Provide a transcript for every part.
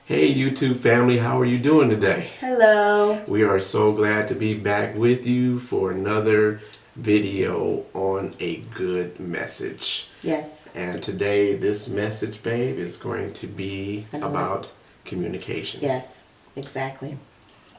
Hey YouTube family, how are you doing today? Hello. We are so glad to be back with you for another video on a good message. Yes. And today this message, babe, is going to be I know it. about communication. Yes, exactly.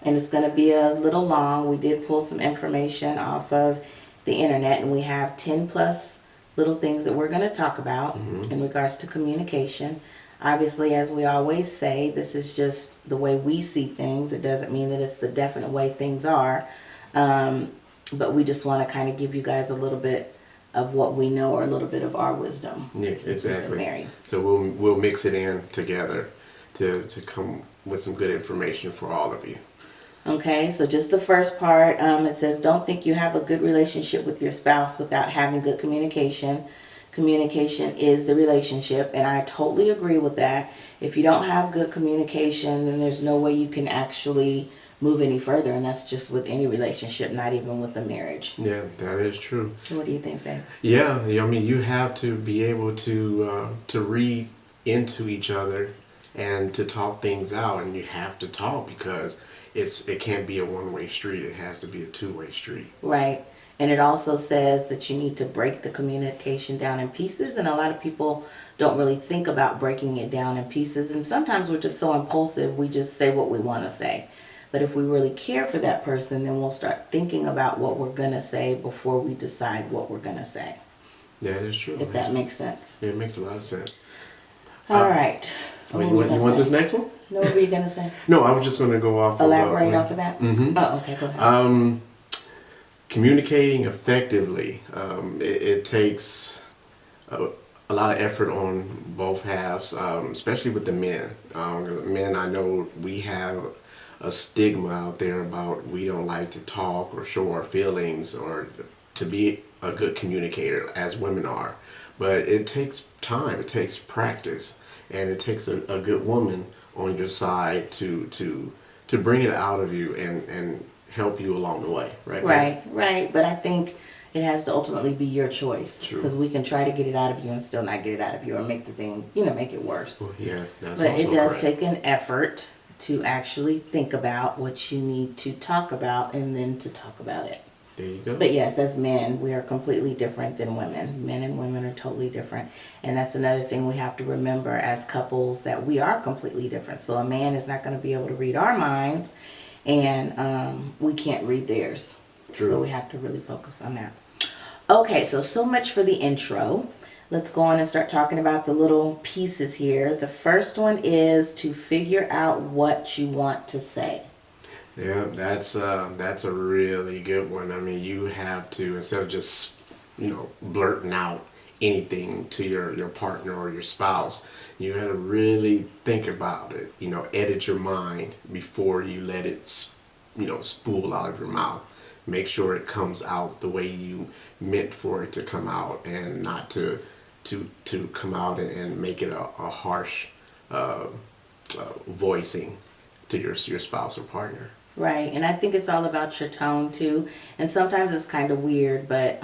And it's going to be a little long. We did pull some information off of the internet, and we have 10 plus little things that we're going to talk about in regards to communication. Obviously, as we always say, this is just the way we see things. It doesn't mean that it's the definite way things are. But we just want to kind of give you guys a little bit of what we know, or a little bit of our wisdom. Yeah, Since we've been exactly. married. So we'll mix it in together to come with some good information for all of you. Okay, so just the first part, it says, don't think you have a good relationship with your spouse without having good communication. Communication is the relationship, and I totally agree with that. If you don't have good communication, then there's no way you can actually move any further, and that's just with any relationship, not even with a marriage. Yeah, that is true. What do you think, babe? Yeah, I mean, you have to be able to read into each other and to talk things out, and you have to talk because it can't be a one-way street. It has to be a two-way street. Right. And it also says that you need to break the communication down in pieces. And a lot of people don't really think about breaking it down in pieces. And sometimes we're just so impulsive, we just say what we want to say. But if we really care for that person, then we'll start thinking about what we're going to say before we decide what we're going to say. That is true. If that makes sense. It makes a lot of sense. All right. Wait, you want this next one? No, what were you going to say? No, I was just going to go off. Elaborate off of that? Mm-hmm. Oh, okay, go ahead. Communicating effectively, it takes a lot of effort on both halves, especially with the men. Men, I know we have a stigma out there about we don't like to talk or show our feelings or to be a good communicator as women are. But it takes time, it takes practice, and it takes a good woman on your side to bring it out of you and help you along the way, right? Right. But I think it has to ultimately be your choice. True. Because we can try to get it out of you and still not get it out of you, or make the thing, make it worse. Well, yeah, that's But also it does correct. take an effort to actually think about what you need to talk about and then to talk about it. There you go. But yes, as men, we are completely different than women. Men and women are totally different. And that's another thing we have to remember as couples, that we are completely different. So a man is not going to be able to read our minds, and we can't read theirs. True. So we have to really focus on that. Okay, so much for the intro. Let's go on and start talking about the little pieces here. The first one is to figure out what you want to say. Yeah, that's a really good one. I mean, you have to, instead of just blurting out anything to your partner or your spouse, you got to really think about it. Edit your mind before you let it spool out of your mouth. Make sure it comes out the way you meant for it to come out, and not to come out and make it a harsh voicing to your spouse or partner. Right, and I think it's all about your tone too. And sometimes it's kind of weird, but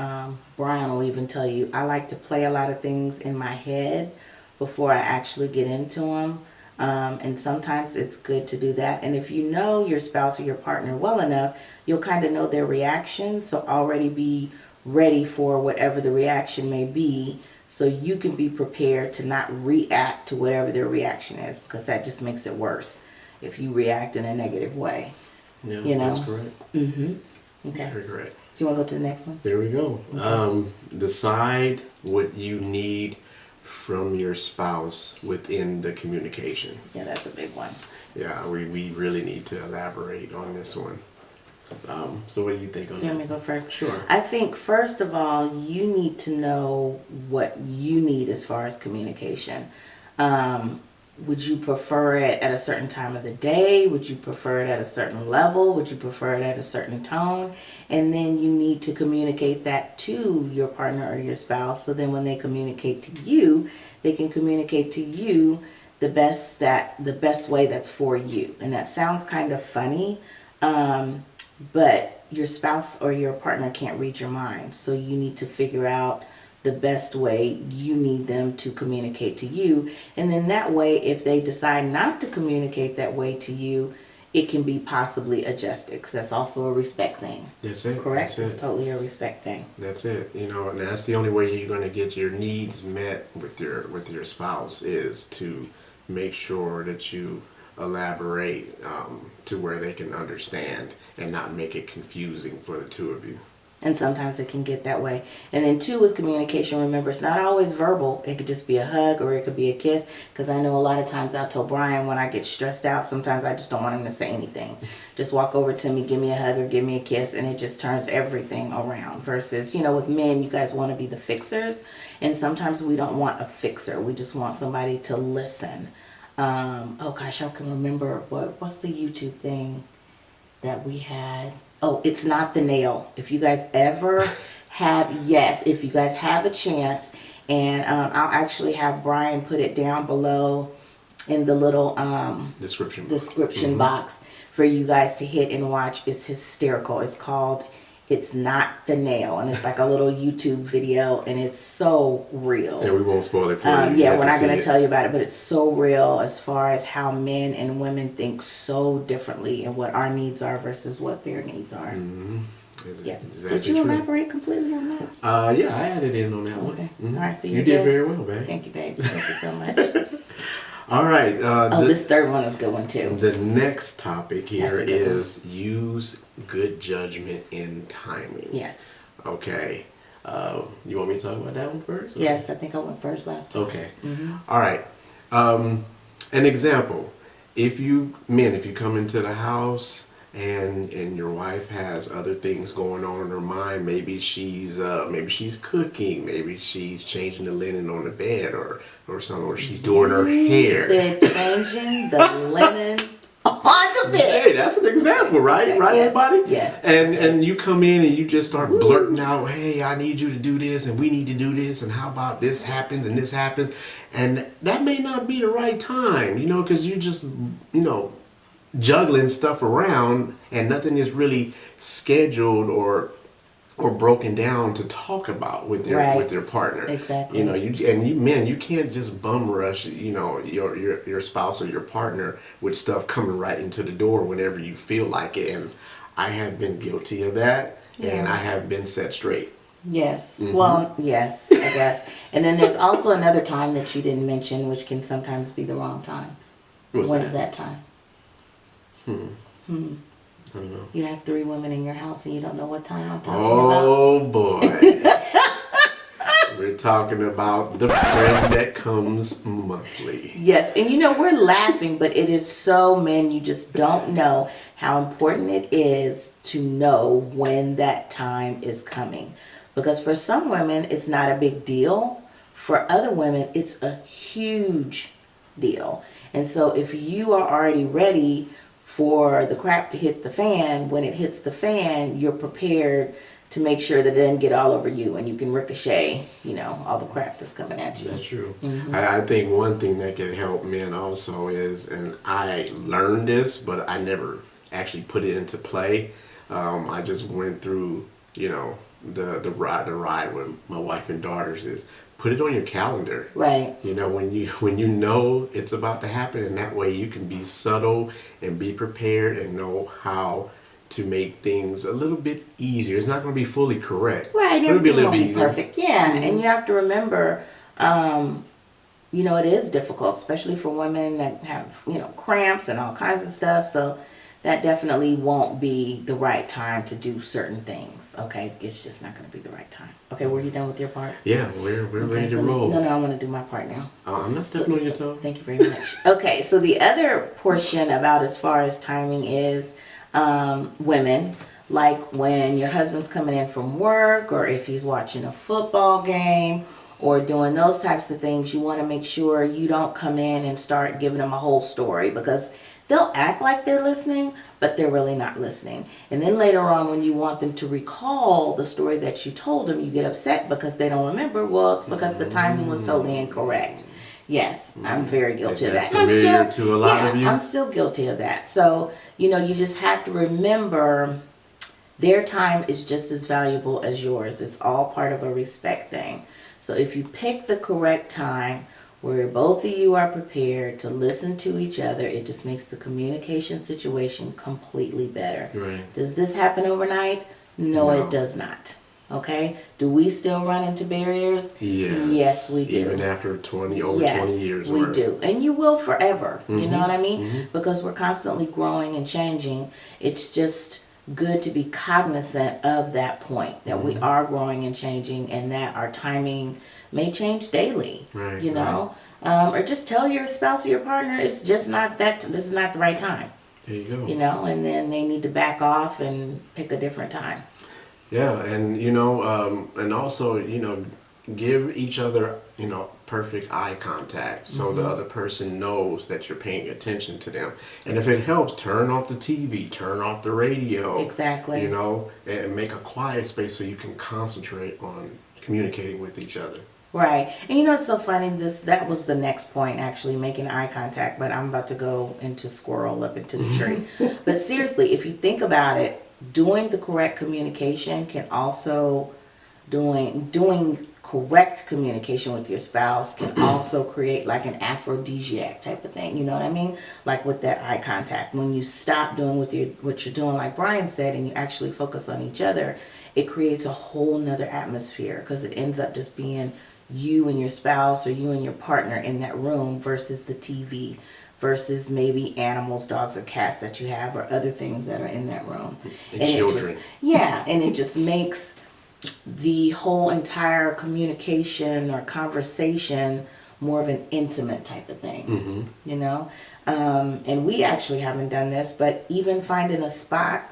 Brian will even tell you, I like to play a lot of things in my head before I actually get into them. And sometimes it's good to do that. And if you know your spouse or your partner well enough, you'll kind of know their reaction. So already be ready for whatever the reaction may be, so you can be prepared to not react to whatever their reaction is, because that just makes it worse if you react in a negative way. Yeah, that's correct. Mm-hmm. Okay. Very correct. Do you want to go to the next one? There we go. Okay. Decide what you need from your spouse within the communication. Yeah, that's a big one. Yeah, we really need to elaborate on this one. So what do you think on Do you want me this? to go first? Sure. I think, first of all, you need to know what you need as far as communication. Would you prefer it at a certain time of the day? Would you prefer it at a certain level? Would you prefer it at a certain tone? And then you need to communicate that to your partner or your spouse, so then when they communicate to you, they can communicate to you the best way that's for you. And that sounds kind of funny, but your spouse or your partner can't read your mind. So you need to figure out the best way you need them to communicate to you. And then that way, if they decide not to communicate that way to you, it can be possibly adjusted, because that's also a respect thing. That's it. Correct? That's It's it. totally a respect thing. That's it. You know, and that's the only way you're going to get your needs met with your spouse, is to make sure that you elaborate to where they can understand and not make it confusing for the two of you. And sometimes it can get that way. And then two, with communication, remember, it's not always verbal. It could just be a hug, or it could be a kiss. Because I know a lot of times I told Brian, when I get stressed out, sometimes I just don't want him to say anything. Just walk over to me, give me a hug or give me a kiss, and it just turns everything around. Versus, you know, with men, you guys want to be the fixers. And sometimes we don't want a fixer. We just want somebody to listen. Oh gosh, I can remember, what's the YouTube thing that we had? Oh, It's Not the Nail. If you guys ever if you guys have a chance, and I'll actually have Brian put it down below in the little description box for you guys to hit and watch. It's hysterical. It's called It's Not the Nail, and it's like a little YouTube video, and it's so real. And we won't spoil it for you. Yeah, we're not going to tell you about it, but it's so real as far as how men and women think so differently, and what our needs are versus what their needs are. Mm-hmm. Yeah. Exactly. Did you elaborate completely on that? Yeah, I added in on that one. Okay. Mm-hmm. All right, so you did very well, babe. Thank you, babe. Thank you so much. All right. This third one is a good one too. The next topic here That's a good is use good judgment in timing. Yes. Okay. You want me to talk about that one first? Yes, I think I went first last time. Okay. All right. An example. If you come into the house and your wife has other things going on in her mind, maybe she's cooking, maybe she's changing the linen on the bed, or something, or she's doing her hair. Said changing the linen on the bed. Hey, that's an example, right? Right, Yes. everybody? Yes. And you come in and you just start blurting out, hey, I need you to do this, and we need to do this, and how about this happens and this happens, and that may not be the right time, because you just, juggling stuff around, and nothing is really scheduled or broken down to talk about with your partner. Exactly. You can't just bum rush your spouse or your partner with stuff coming right into the door whenever you feel like it. And I have been guilty of that, and I have been set straight. Yes. Well, yes, I guess. And then there's also another time that you didn't mention, which can sometimes be the wrong time. What is that time? I don't know. You have 3 women in your house and you don't know what time I'm talking Oh boy. We're talking about the friend that comes monthly. Yes, and we're laughing, but it is so, men, you just don't know how important it is to know when that time is coming. Because for some women, it's not a big deal. For other women, it's a huge deal. And so if you are already ready for the crap to hit the fan, when it hits the fan, you're prepared to make sure that it doesn't get all over you and you can ricochet, all the crap that's coming at you. That's true. I think one thing that can help men also is, and I learned this, but I never actually put it into play. I just went through, the ride with my wife and daughters, is put it on your calendar. Right. When you know it's about to happen, and that way you can be subtle and be prepared and know how to make things a little bit easier. It's not going to be fully correct. Right. It'll be a Everything little won't bit be easier. perfect. Yeah. And you have to remember, it is difficult, especially for women that have, cramps and all kinds of stuff. So that definitely won't be the right time to do certain things. Okay, it's just not going to be the right time. Okay, were you done with your part? Yeah, we're ready to roll. No, I want to do my part now. I'm not stepping on your toes. Thank you very much. Okay, so the other portion about as far as timing is women, like when your husband's coming in from work, or if he's watching a football game, or doing those types of things, you want to make sure you don't come in and start giving them a whole story, because they'll act like they're listening, but they're really not listening. And then later on, when you want them to recall the story that you told them, you get upset because they don't remember. Well, it's because the timing was totally incorrect. Yes, I'm very guilty of that. Is that familiar to a lot of you? I'm still guilty of that. So, you just have to remember their time is just as valuable as yours. It's all part of a respect thing. So if you pick the correct time where both of you are prepared to listen to each other, it just makes the communication situation completely better. Right. Does this happen overnight? No, No. it does not. Okay? Do we still run into barriers? Yes. Yes, we do. Even after over 20 years. We or- do. And you will forever. You know what I mean? Because we're constantly growing and changing. It's just good to be cognizant of that point, that we are growing and changing, and that our timing may change daily. Right, You know? Or just tell your spouse or your partner it's just not that, this is not the right time. There you go. You know, and then they need to back off and pick a different time. Yeah, and and also, give each other, perfect eye contact so the other person knows that you're paying attention to them. And if it helps, turn off the TV, turn off the radio. Exactly. And make a quiet space so you can concentrate on communicating with each other. Right. And you know it's so funny, that was the next point, actually, making eye contact, but I'm about to go into squirrel up into the tree. But seriously, if you think about it, doing the correct communication can also doing correct communication with your spouse can also create like an aphrodisiac type of thing. You know what I mean? Like with that eye contact. When you stop doing what you're doing, like Brian said, and you actually focus on each other, it creates a whole nother atmosphere, because it ends up just being you and your spouse or you and your partner in that room versus the TV, versus maybe animals, dogs or cats that you have, or other things that are in that room. And children. It just makes the whole entire communication or conversation more of an intimate type of thing. And we actually haven't done this, but even finding a spot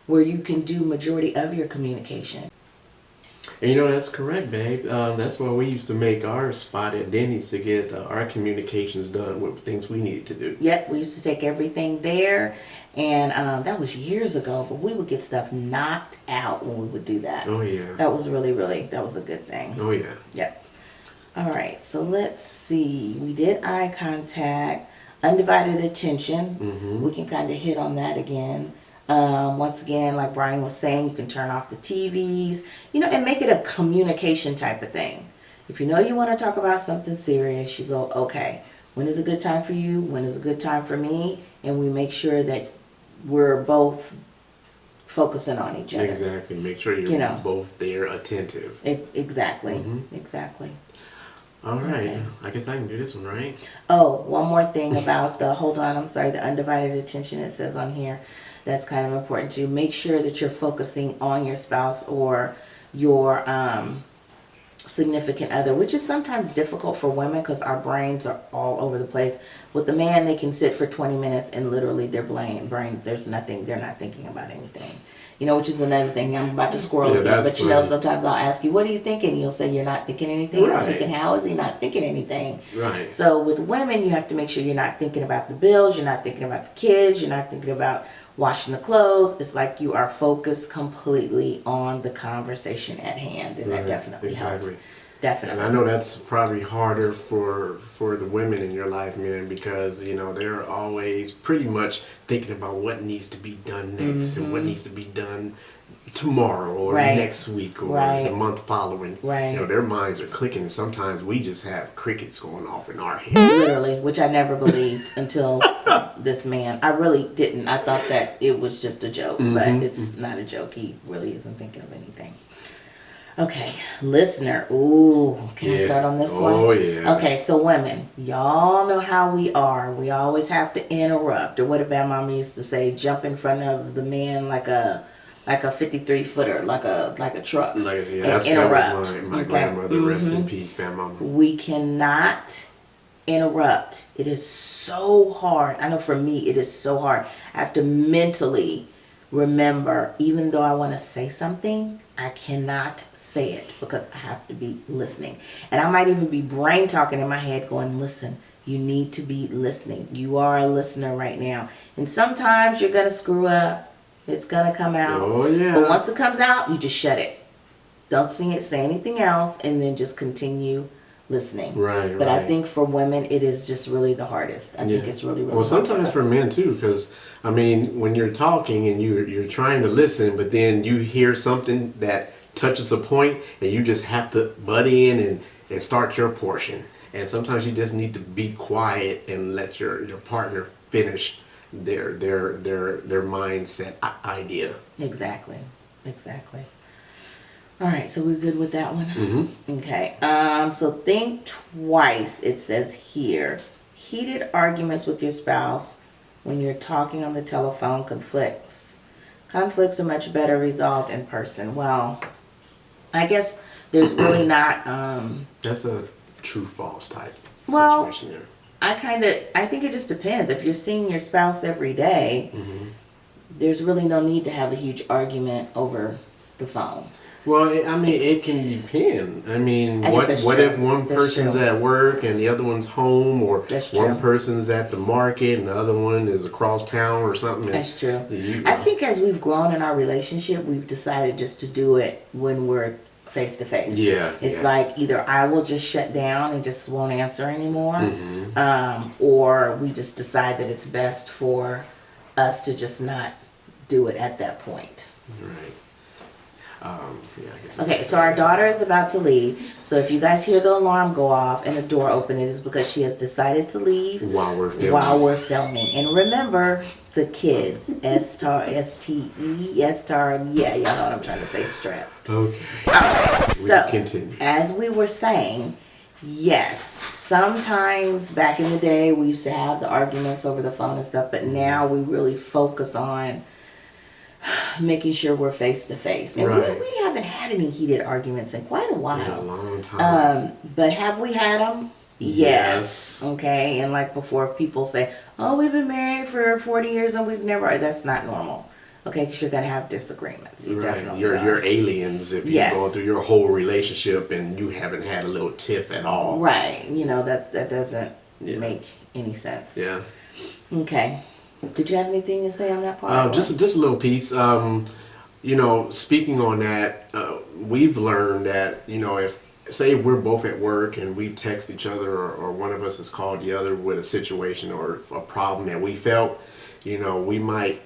where you can do majority of your communication. And that's correct, babe. That's why we used to make our spot at Denny's to get our communications done with things we needed to do. Yep, we used to take everything there, and that was years ago, but we would get stuff knocked out when we would do that. Oh, yeah. That was that was a good thing. Oh, yeah. Yep. All right, so let's see. We did eye contact, undivided attention. We can kind of hit on that again. Once again, like Brian was saying, you can turn off the TVs, and make it a communication type of thing. If you know you want to talk about something serious, you go, okay, when is a good time for you? When is a good time for me? And we make sure that we're both focusing on each other. Exactly. Make sure you're both there, attentive. Exactly. Exactly. All right. Okay. I guess I can do this one, right? Oh, one more thing about the undivided attention it says on here. That's kind of important too. Make sure that you're focusing on your spouse or your significant other, which is sometimes difficult for women because our brains are all over the place. With the man, they can sit for 20 minutes and literally their brain, there's nothing, they're not thinking about anything. Which is another thing. I'm about to squirrel again, but funny. sometimes I'll ask you, what are you thinking? And you'll say, you're not thinking anything. Right. I'm thinking, how is he not thinking anything? Right. So with women, you have to make sure you're not thinking about the bills, you're not thinking about the kids, you're not thinking about washing the clothes. It's like you are focused completely on the conversation at hand, and that definitely helps. Definitely. And I know that's probably harder for the women in your life, man, because they're always pretty much thinking about what needs to be done next and what needs to be done tomorrow or next week or the month following. Right. Their minds are clicking, and sometimes we just have crickets going off in our head. Literally, which I never believed until this man. I really didn't. I thought that it was just a joke, but it's not a joke. He really isn't thinking of anything. Okay, listener. Ooh, can I start on this one? Oh, yeah. Okay, so women, y'all know how we are. We always have to interrupt, or what did Bad Mama used to say, jump in front of the man like a 53-footer, like a truck, that's interrupt. My grandmother, rest in peace, Bad Mama. We cannot interrupt. It is so hard. I know for me, it is so hard. I have to mentally remember, even though I want to say something, I cannot say it because I have to be listening. And I might even be brain talking in my head going, listen, you need to be listening. You are a listener right now. And sometimes you're going to screw up. It's going to come out. Oh, yeah. But once it comes out, you just shut it. Don't say anything else, and then just continue listening. Right, But I think for women, it is just really the hardest. I think it's really, really well, hard sometimes us. for men too, because when you're talking and you're trying to listen, but then you hear something that touches a point, and you just have to butt in and start your portion. And sometimes you just need to be quiet and let your partner finish their mindset idea. Exactly. Exactly. All right, so we're good with that one? Mm-hmm. Okay. So think twice, it says here. Heated arguments with your spouse when you're talking on the telephone conflicts. Conflicts are much better resolved in person. Well, I guess there's really not That's a true false type well, situation there. I think it just depends. If you're seeing your spouse every day, there's really no need to have a huge argument over the phone. Well, I mean, it can depend. I mean, I guess what that's if true. one That's person's true. at work and the other one's home, or That's one true. person's at the market and the other one is across town or something? That's true. You, I think as we've grown in our relationship, we've decided just to do it when we're face to face. Yeah, It's yeah. like either I will just shut down and just won't answer anymore, Mm-hmm. or we just decide that it's best for us to just not do it at that point. Right. Yeah, I guess. Okay, so our daughter is about to leave. So if you guys hear the alarm go off and the door open, it is because she has decided to leave While we're filming. while we're filming. And remember the kids, S-Tar, S-T-E, S-Tar, yeah, y'all know what I'm trying to say, stressed. Okay. So, continue. as we were saying, yes, sometimes back in the day we used to have the arguments over the phone and stuff, but now we really focus on making sure we're face to face. And Right. we haven't had any heated arguments in quite a while. In a long time. But have we had them? Yes. Okay. And like before, people say, "Oh, we've been married for 40 years and we've never." That's not normal. Okay, because you're gonna have disagreements. You Right. definitely You're are. aliens if you're Yes. going through your whole relationship and you haven't had a little tiff at all. Right. You know that doesn't Yeah. make any sense. Yeah. Okay. Did you have anything to say on that part? Just a little piece. You know, speaking on that, we've learned that, you know, if say we're both at work and we text each other, or one of us has called the other with a situation or a problem that we felt, you know, we might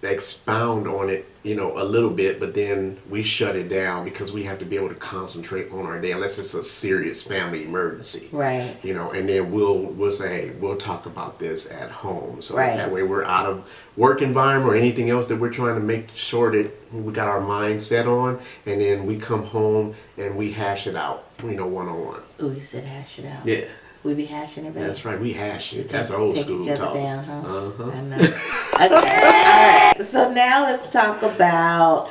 expound on it, you know, a little bit, but then we shut it down because we have to be able to concentrate on our day unless it's a serious family emergency. Right. You know, and then we'll say, hey, we'll talk about this at home. So Right. that way we're out of work environment or anything else that we're trying to make sure that we got our mind set on, and then we come home and we hash it out, you know, one on one. Oh, you said hash it out. Yeah. We be hashing it, baby. That's right, we hash it. That's old Take school each other talk. down, huh? Uh-huh. I know. Okay. All right. So now let's talk about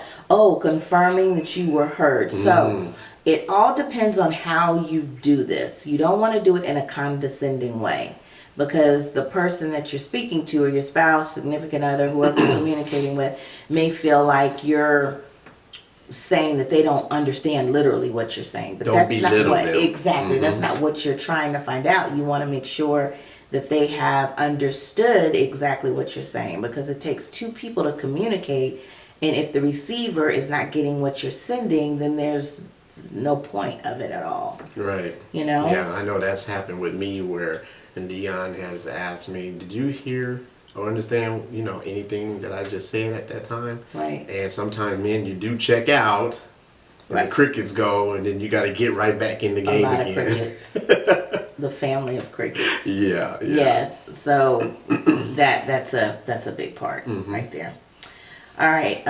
confirming that you were heard. So it all depends on how you do this. You don't want to do it in a condescending way, because the person that you're speaking to, or your spouse, significant other, whoever you're communicating with, may feel like you're saying that they don't understand literally what you're saying. But Don't that's not belittle what them. exactly. That's not what you're trying to find out. You want to make sure that they have understood exactly what you're saying, because it takes two people to communicate, and if the receiver is not getting what you're sending, then there's no point of it at all. Right. You know? Yeah, I know that's happened with me where Dion has asked me, did you hear or understand, you know, anything that I just said at that time? Right. And sometimes, men, you do check out, and Right. the crickets go, and then you got to get right back in the A game lot again. of crickets. The family of crickets. Yeah, yeah. Yes. So that's a big part right there. All right.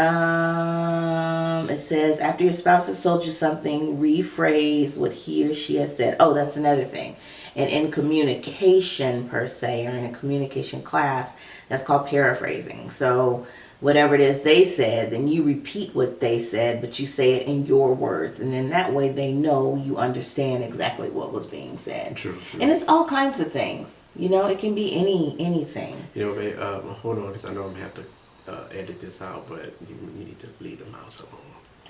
It says after your spouse has told you something, rephrase what he or she has said. Oh, that's another thing. And in communication per se, or in a communication class, that's called paraphrasing. So whatever it is they said, then you repeat what they said, but you say it in your words. And then that way they know you understand exactly what was being said. True, true. And it's all kinds of things. You know, it can be anything. You know, babe, hold on, because I know I'm going to have to edit this out, but you need to leave the mouse alone.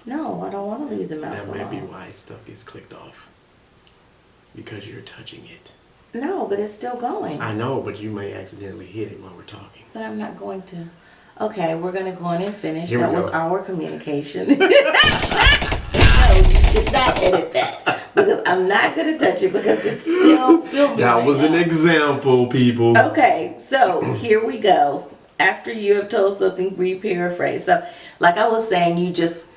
No, I don't want to leave the mouse That might be alone. why stuff gets clicked off. Because you're touching it. No, but it's still going. I know, but you may accidentally hit it while we're talking. But I'm not going to. Okay, we're going to go on and finish. Here we That was go. our communication. No, you should not edit that. Because I'm not going to touch it, because it's still filming. That right was now. an example, people. Okay, so here we go. After you have told something, re-paraphrase. So, like I was saying, you just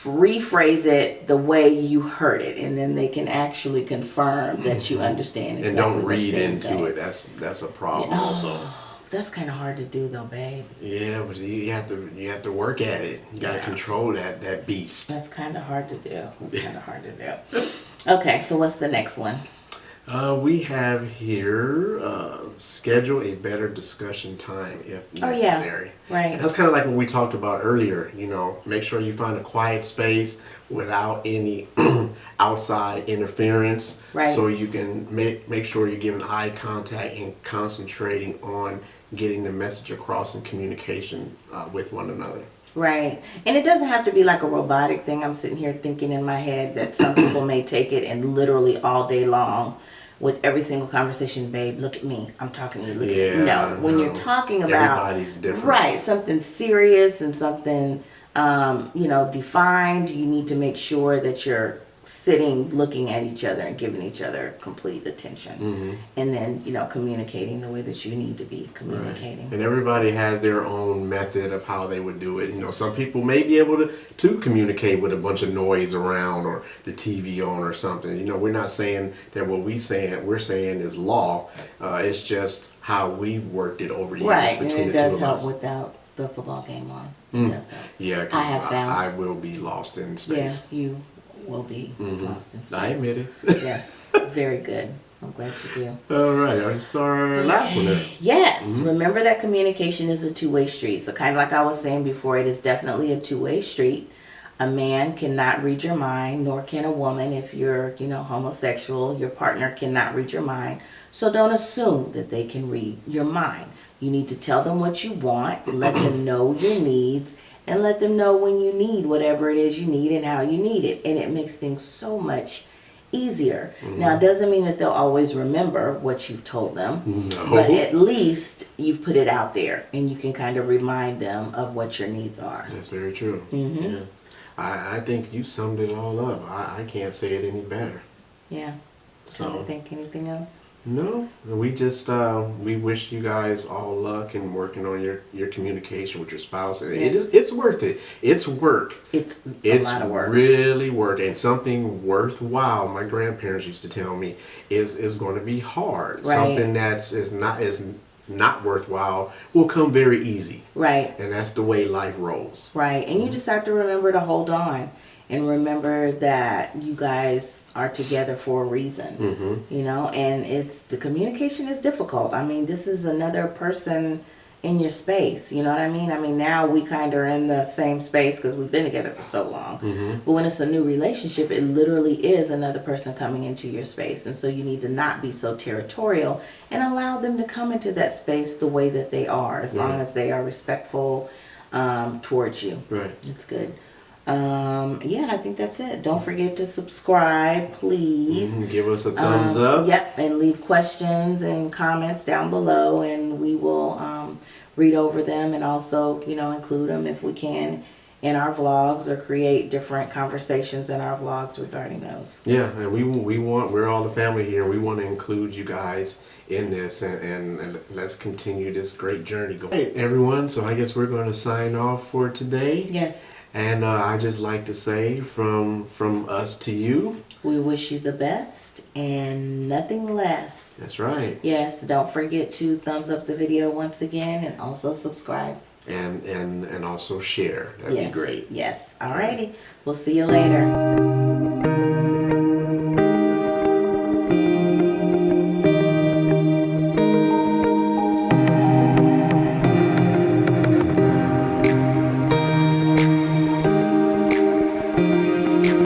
rephrase it the way you heard it, and then they can actually confirm that you understand exactly And don't what's read being into said. it. That's a problem also. That's kind of hard to do though, babe. Yeah, but you have to work at it. You got to control that beast. That's kind of hard to do. It's kind of hard to do. Okay, so what's the next one? We have here schedule a better discussion time if Oh, yeah. necessary. Right. And that's kind of like what we talked about earlier. You know, make sure you find a quiet space without any outside interference. Right. So you can make sure you're giving eye contact and concentrating on getting the message across in communication with one another. Right. And it doesn't have to be like a robotic thing. I'm sitting here thinking in my head that some people may take it and literally all day long with every single conversation, babe, look at me. I'm talking to you. Look at me. No, when you're talking about everybody's different. Right, something serious and something defined, you need to make sure that you're sitting, looking at each other and giving each other complete attention. And then, communicating the way that you need to be communicating. Right. And everybody has their own method of how they would do it. You know, some people may be able to communicate with a bunch of noise around or the TV on or something. You know, we're not saying that what we're saying is law. It's just how we worked it over years Right, and between it the two does of help us. without the football game on. It does help. Yeah, I because have found. I will be lost in space. Yeah, you will be lost in space. I admit it. Yes, very good. I'm glad you do. All right, so our last one there. Yes, remember that communication is a two-way street. So kind of like I was saying before, it is definitely a two-way street. A man cannot read your mind, nor can a woman. If you're, homosexual, your partner cannot read your mind. So don't assume that they can read your mind. You need to tell them what you want, let them know your needs, and let them know when you need whatever it is you need and how you need it. And it makes things so much easier. Now, it doesn't mean that they'll always remember what you've told them, No. but at least you've put it out there and you can kind of remind them of what your needs are. That's very true. Yeah. I think you summed it all up. I can't say it any better. Yeah. So, I think anything else? No, we just we wish you guys all luck in working on your communication with your spouse. And Yes. it's worth it. It's work. It's a lot of work. Really work, and something worthwhile. My grandparents used to tell me is going to be hard. Right. Something that is not worthwhile will come very easy. Right. And that's the way life rolls. Right. And you just have to remember to hold on and remember that you guys are together for a reason, and the communication is difficult. I mean, this is another person in your space, you know what I mean? I mean, now we kind of are in the same space because we've been together for so long. But when it's a new relationship, it literally is another person coming into your space. And so you need to not be so territorial and allow them to come into that space the way that they are, as long as they are respectful towards you. Right. It's good. And I think that's it. Don't forget to subscribe, please. Give us a thumbs up. Yep, and leave questions and comments down below, and we will read over them and also, include them if we can in our vlogs or create different conversations in our vlogs regarding those. Yeah, and we're all the family here. We want to include you guys in this and let's continue this great journey. Go. Hey everyone, so I guess we're going to sign off for today. Yes. And I just like to say from us to you, we wish you the best and nothing less. That's right. Yes, don't forget to thumbs up the video once again and also subscribe. And also share. That'd be great. Yes. Alrighty. We'll see you later.